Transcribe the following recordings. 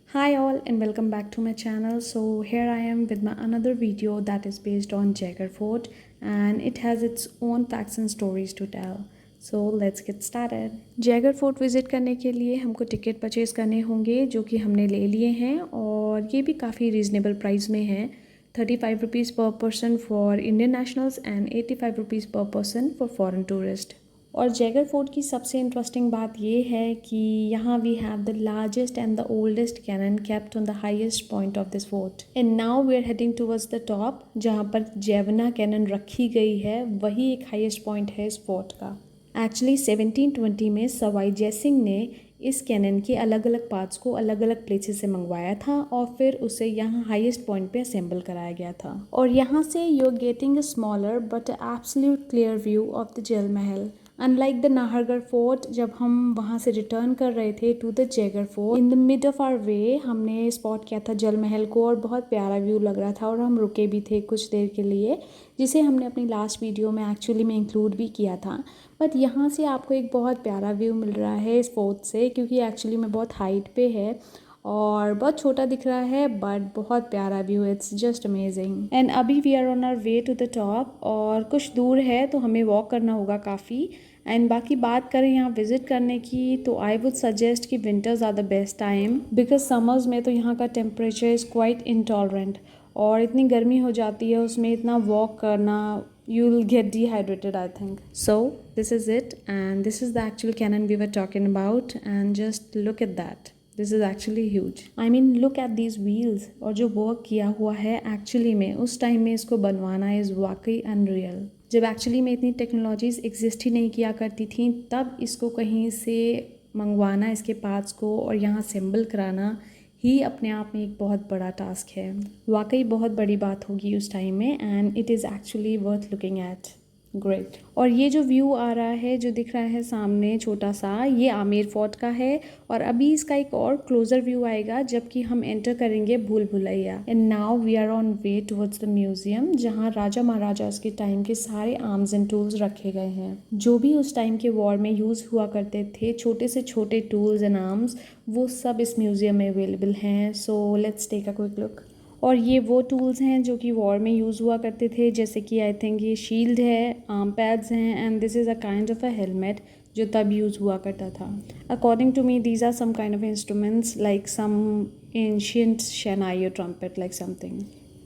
Hi all and welcome back to my channel. So here I am with my another video that is based on Jagar Fort and it has its own facts and stories to tell. So let's get started. Jagar Fort visit करने के लिए हमको ticket purchase करने होंगे जो कि हमने ले लिए हैं और ये भी काफ़ी रीज़नेबल प्राइस में है। 35 rupees per person for Indian nationals and 85 rupees per person for foreign tourist. और जैगर फोर्ट की सबसे इंटरेस्टिंग बात ये है कि यहाँ we have the largest and the oldest cannon kept on the highest point of this fort and now we are heading towards the top जहाँ पर जेवना कैनन रखी गई है, वही एक हाईएस्ट पॉइंट है इस फोर्ट का। एक्चुअली 1720 में सवाई जयसिंह ने इस कैनन के अलग अलग पार्ट्स को अलग अलग प्लेसेस से मंगवाया था और फिर उसे यहाँ हाईएस्ट पॉइंट पे असेंबल कराया गया था। और यहाँ से you are getting a smaller but absolute clear view of the Jal Mahal. Unlike the Nahargarh fort, जब हम वहाँ से रिटर्न कर रहे थे to the Jaigarh fort, in the mid of our way हमने स्पॉट किया था जल महल को और बहुत प्यारा व्यू लग रहा था और हम रुके भी थे कुछ देर के लिए, जिसे हमने अपनी लास्ट वीडियो में एक्चुअली में इंक्लूड भी किया था। बट यहाँ से आपको एक बहुत प्यारा व्यू मिल रहा है इस फोर्ट से, क्योंकि एक्चुअली में बहुत हाइट पे है और बहुत छोटा दिख रहा है बट बहुत प्यारा view, it's just amazing. And अभी we are on our way to the top और कुछ दूर है तो हमें वॉक करना होगा काफ़ी। एंड बाकी बात करें यहाँ विज़िट करने की तो आई वुड सजेस्ट कि winters are the best time, because summers में तो यहाँ का टेम्परेचर इज़ क्वाइट इंटॉलरेंट और इतनी गर्मी हो जाती है उसमें इतना वॉक करना, you will get dehydrated I think. So this is it and this is the actual cannon we were talking about and just look at that. This is actually huge. I mean look at these wheels और जो work किया हुआ है actually में उस time में इसको बनवाना इज़ वाकई अनरियल। जब एक्चुअली में इतनी टेक्नोलॉजीज़ एग्जिस्ट ही नहीं किया करती थी तब इसको कहीं से मंगवाना, इसके पार्ट्स को और यहाँ असेंबल कराना ही अपने आप में एक बहुत बड़ा टास्क है। वाकई बहुत बड़ी बात होगी उस टाइम में and it is actually worth looking at. Great. और ये जो व्यू आ रहा है, जो दिख रहा है सामने छोटा सा, ये आमेर फोर्ट का है और अभी इसका एक और क्लोजर व्यू आएगा जबकि हम एंटर करेंगे Bhool Bhulaiya. And now we are on way towards the museum जहाँ राजा महाराजास के टाइम के सारे आर्म्स एंड टूल्स रखे गए हैं, जो भी उस टाइम के वॉर में यूज़ हुआ करते थे, छोटे से छोटे टूल्स एंड आर्म्स, वो सब इस म्यूज़ियम में अवेलेबल हैं। So let's take a quick look. और ये वो टूल्स हैं जो कि वॉर में यूज़ हुआ करते थे, जैसे कि आई थिंक ये शील्ड है, आर्म पैड्स हैं and this is a kind of a helmet जो तब यूज़ हुआ करता था। According to me these are some kind of instruments like some ancient shehnai और trumpet like something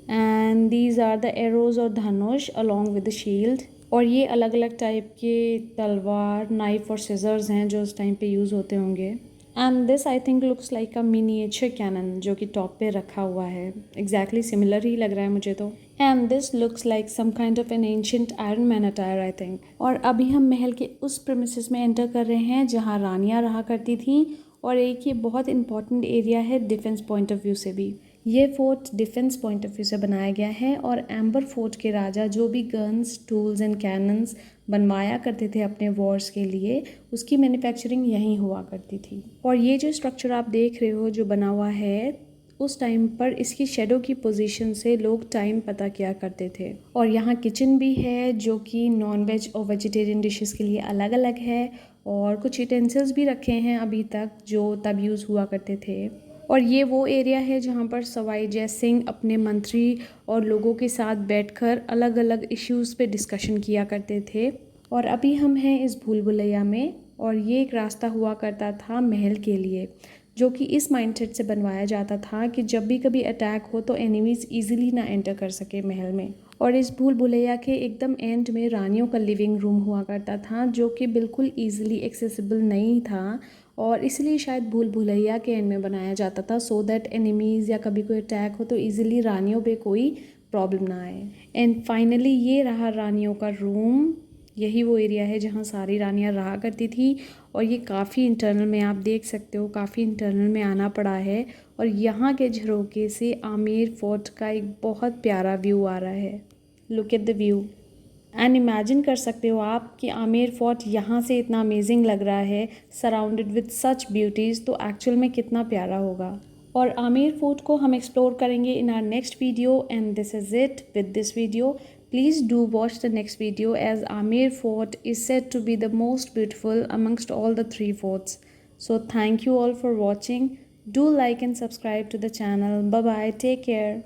and these are the arrows और धनुष along with the shield. और ये अलग अलग टाइप के तलवार, नाइफ और सिजर्स हैं जो उस टाइम पे यूज़ होते होंगे। And this I think looks like a miniature cannon जो कि टॉप पे रखा हुआ है, एग्जैक्टली सिमिलर ही लग रहा है मुझे तो। And this looks like some kind of an ancient iron man attire I think. और अभी हम महल के उस प्रेमिसेस में एंटर कर रहे हैं जहाँ रानियाँ रहा करती थीं और एक ये बहुत इंपॉर्टेंट एरिया है डिफेंस पॉइंट ऑफ व्यू से भी। ये fort defence point of view से बनाया गया है और एम्बर फोर्ट के राजा जो भी गन्स, टूल्स एंड कैनन्स बनवाया करते थे अपने वॉर्स के लिए, उसकी मैन्युफैक्चरिंग यहीं हुआ करती थी। और ये जो स्ट्रक्चर आप देख रहे हो जो बना हुआ है, उस टाइम पर इसकी शेडो की पोजीशन से लोग टाइम पता किया करते थे। और यहाँ किचन भी है जो कि नॉन वेज और वेजिटेरियन डिशेस के लिए अलग अलग है और कुछ यूटेंसिल्स भी रखे हैं अभी तक जो तब यूज़ हुआ करते थे। और ये वो एरिया है जहाँ पर सवाई जय सिंह अपने मंत्री और लोगों के साथ बैठकर अलग अलग इश्यूज़ पे डिस्कशन किया करते थे। और अभी हम हैं इस भूल भुलैया में और ये एक रास्ता हुआ करता था महल के लिए, जो कि इस माइंडसेट से बनवाया जाता था कि जब भी कभी अटैक हो तो एनिमीज़ ईजिली ना एंटर कर सके महल में। और इस भूल भुलैया के एकदम एंड में रानियों का लिविंग रूम हुआ करता था जो कि बिल्कुल ईजिली एक्सेसिबल नहीं था और इसलिए शायद भूल भुलैया के एंड में बनाया जाता था, सो दैट एनिमीज़ या कभी कोई अटैक हो तो ईजिली रानियों पे कोई प्रॉब्लम ना आए। एंड फाइनली ये रहा रानियों का रूम। यही वो एरिया है जहाँ सारी रानियाँ रहा करती थी और ये काफ़ी इंटरनल में आप देख सकते हो, काफ़ी इंटरनल में आना पड़ा है। और यहाँ के झरोके से आमेर फोर्ट का एक बहुत प्यारा व्यू आ रहा है। Look at the view and imagine कर सकते हो आप कि आमेर फोर्ट यहाँ से इतना अमेजिंग लग रहा है सराउंडेड विद सच ब्यूटीज़, तो एक्चुअल में कितना प्यारा होगा। और आमेर फोर्ट को हम एक्सप्लोर करेंगे in our next video and this is it with this video. Please do watch the next video as Amer Fort is said to be the most beautiful amongst all the three forts. So thank you all for watching. Do like and subscribe to the channel. Bye bye. Take care.